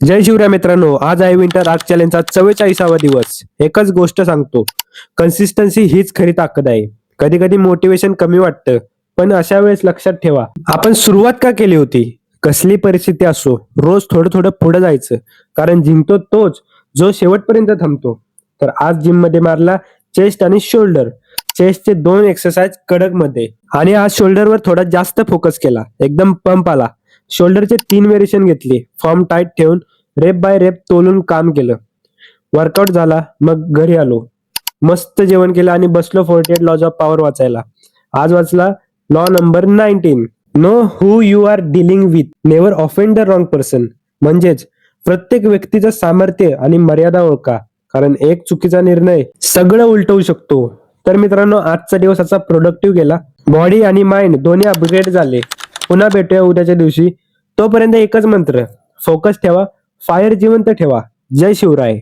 जय शिवराय मित्रांनो, आज आहे विंटर आर्क चॅलेंजचा 44वा दिवस. एकच गोष्ट सांगतो, कन्सिस्टन्सी हीच खरी ताकद आहे. कधी कधी मोटिवेशन कमी वाटतं, पण अशा वेळेस लक्षात ठेवा, आपण सुरुवात का केली होती. कसली परिस्थिती असो, रोज थोडं थोडं पुढे जायचं, कारण जिंकतो तोच जो शेवटपर्यंत थांबतो. तर आज जिम मध्ये मारला चेस्ट आणि शोल्डर. चेस्टचे 2 एक्सरसाइज कडक मध्ये, आणि आज शोल्डरवर थोडा जास्त फोकस केला, एकदम पंप आला. शोल्डरचे 3 व्हेरिएशन घेतले, फॉर्म टाईट ठेवून रेप बाय रेप तोलून काम केलं. वर्कआउट झाला, मग घरी आलो, मस्त जेवण केलं आणि बसलो 48 लॉज ऑफ पॉवर वाचायला. आज वाचला law number 19, know who you are dealing with, never offend the wrong person. म्हणजेच प्रत्येक व्यक्तीचं सामर्थ्य आणि मर्यादा ओळखा, कारण एक चुकीचा निर्णय सगळं उलटवू शकतो. तर मित्रांनो, आजचा दिवस असा प्रोडक्टिव्ह गेला. बॉडी आणि माइंड दोन्ही अपग्रेड झाले. पुन्हा भेटूया उद्याच्या दिवशी. तोपर्यंत एकच मंत्र, फोकस ठेवा, फायर जिवंत ठेवा. जय शिवराय.